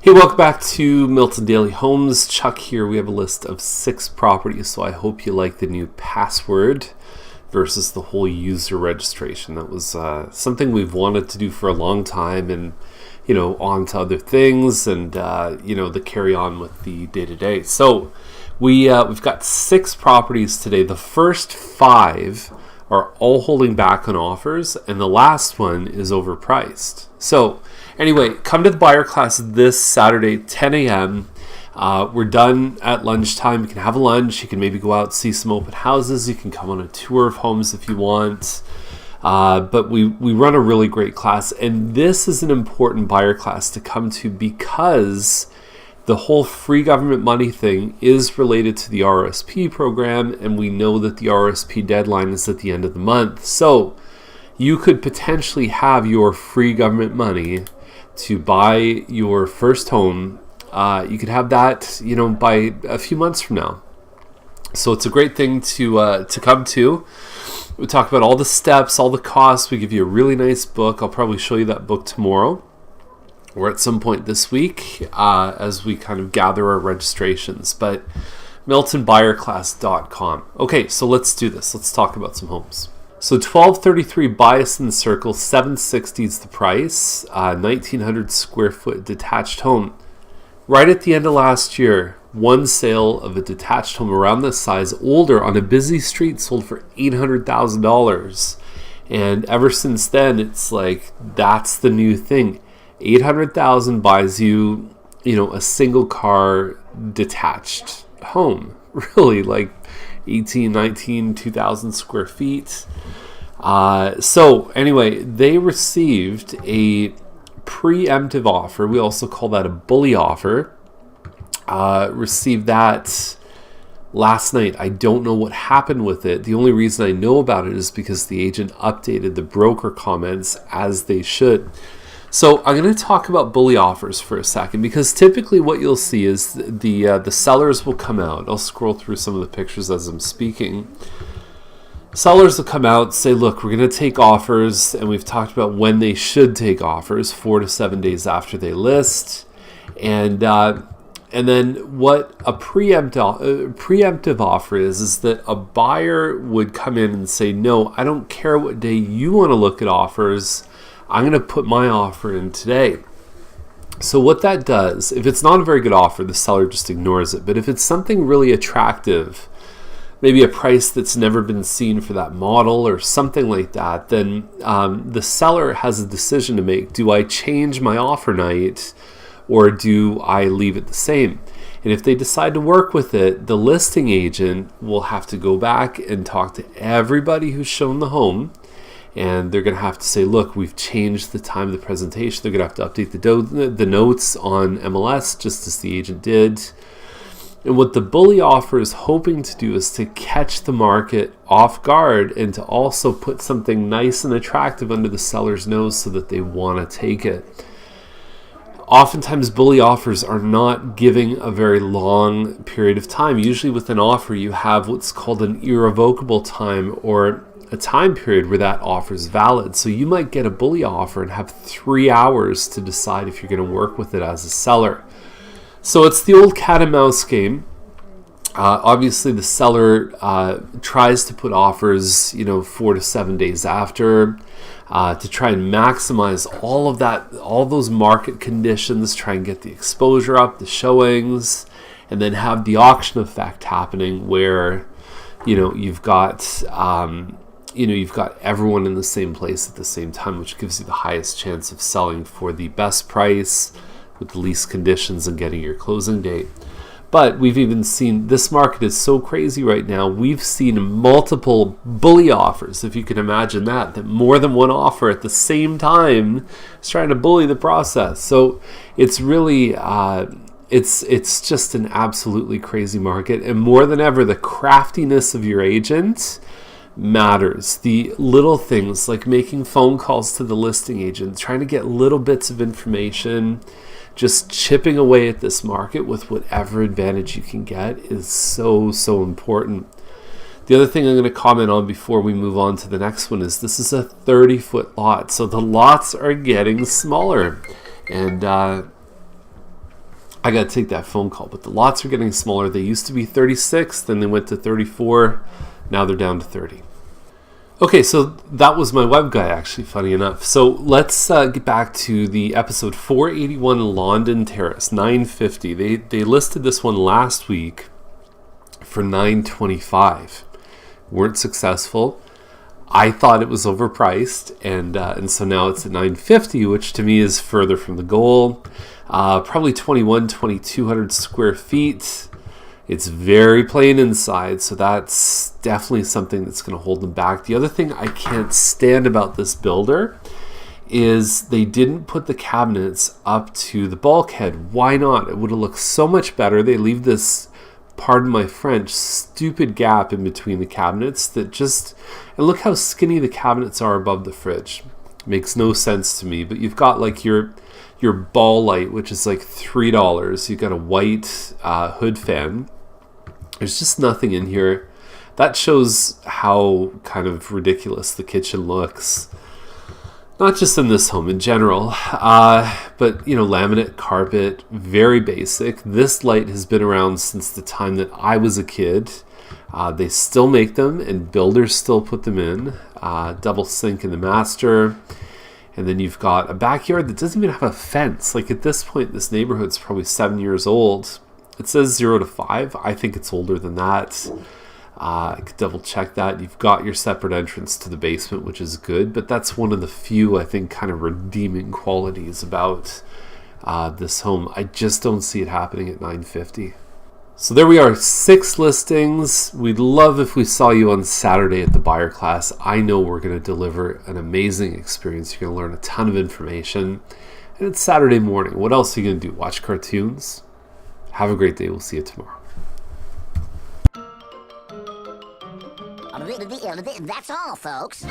Hey, welcome back to Milton Daily Homes. Chuck here. We have a list of 6 properties, so I hope you like the new password versus the whole user registration. That was something we've wanted to do for a long time, and on to other things, and the carry on with the day-to-day. So we've got 6 properties today. The first 5 are all holding back on offers, and the last one is overpriced. So anyway, come to the buyer class this Saturday, 10 a.m. We're done at lunchtime. You can have a lunch. You can maybe go out, see some open houses. You can come on a tour of homes if you want. But we run a really great class, and this is an important buyer class to come to because the whole free government money thing is related to the RSP program, and we know that the RSP deadline is at the end of the month. So you could potentially have your free government money to buy your first home. You could have that, by a few months from now. So it's a great thing to come to. We talk about all the steps, all the costs. We give you a really nice book. I'll probably show you that book tomorrow or at some point this week as we kind of gather our registrations. But miltonbuyerclass.com. Okay, so let's do this. Let's talk about some homes. So 1233 Bias Circle, 760 is the price, 1,900 square foot detached home. Right at the end of last year, one sale of a detached home around this size, older, on a busy street, sold for $800,000. And ever since then, it's like, that's the new thing. $800,000 buys you, a single car detached home. Really, like 18, 19, 2,000 square feet. So anyway, they received a pre-emptive offer. We also call that a bully offer. Received that last night. I don't know what happened with it. The only reason I know about it is because the agent updated the broker comments, as they should. So I'm going to talk about bully offers for a second, because typically what you'll see is the sellers will come out. I'll scroll through some of the pictures as I'm speaking. Sellers will come out, say, look, we're going to take offers, and we've talked about when they should take offers, 4 to 7 days after they list. And then what a preemptive offer is that a buyer would come in and say, no, I don't care what day you want to look at offers. I'm going to put my offer in today. So what that does, if it's not a very good offer, the seller just ignores it. But if it's something really attractive, maybe a price that's never been seen for that model or something like that, then the seller has a decision to make. Do I change my offer night, or do I leave it the same? And if they decide to work with it, the listing agent will have to go back and talk to everybody who's shown the home. And they're going to have to say, look, we've changed the time of the presentation. They're going to have to update the notes on MLS, just as the agent did. And what the bully offer is hoping to do is to catch the market off guard, and to also put something nice and attractive under the seller's nose so that they want to take it. Oftentimes, bully offers are not giving a very long period of time. Usually with an offer, you have what's called an irrevocable time, or a time period where that offer is valid. So you might get a bully offer and have 3 hours to decide if you're going to work with it as a seller. So it's the old cat and mouse game. Obviously, the seller tries to put offers, 4 to 7 days after, to try and maximize all those market conditions, try and get the exposure up, the showings, and then have the auction effect happening where, you've got everyone in the same place at the same time, which gives you the highest chance of selling for the best price with the least conditions and getting your closing date. But we've even seen, this market is so crazy right now, we've seen multiple bully offers, if you can imagine that more than one offer at the same time is trying to bully the process. So it's really, it's just an absolutely crazy market. And more than ever, the craftiness of your agent matters. The little things like making phone calls to the listing agent, trying to get little bits of information, just chipping away at this market with whatever advantage you can get is so important. The other thing I'm going to comment on before we move on to the next one is this is a 30-foot lot, so the lots are getting smaller. And I got to take that phone call. But the lots are getting smaller. They used to be 36, then they went to 34. Now they're down to 30. Okay, so that was my web guy, actually, funny enough. So let's get back to the episode 481 London Terrace, $950. They listed this one last week for $925. Weren't successful. I thought it was overpriced, and so now it's at $950, which to me is further from the goal. Probably 2,200 square feet. It's very plain inside, so that's definitely something that's going to hold them back. The other thing I can't stand about this builder is they didn't put the cabinets up to the bulkhead. Why not? It would have looked so much better. They leave this, pardon my French, stupid gap in between the cabinets that just... And look how skinny the cabinets are above the fridge. Makes no sense to me, but you've got like your ball light, which is like $3. You've got a white hood fan. There's just nothing in here. That shows how kind of ridiculous the kitchen looks. Not just in this home, in general. But, you know, laminate carpet, very basic. This light has been around since the time that I was a kid. They still make them, and builders still put them in. Double sink in the master. And then you've got a backyard that doesn't even have a fence. Like, at this point, this neighborhood's probably 7 years old. It says 0 to 5. I think it's older than that. I could double check that. You've got your separate entrance to the basement, which is good. But that's one of the few, I think, kind of redeeming qualities about this home. I just don't see it happening at $950. So there we are, 6 listings. We'd love if we saw you on Saturday at the buyer class. I know we're going to deliver an amazing experience. You're going to learn a ton of information. And it's Saturday morning. What else are you going to do? Watch cartoons? Have a great day. We'll see you tomorrow. That's all, folks.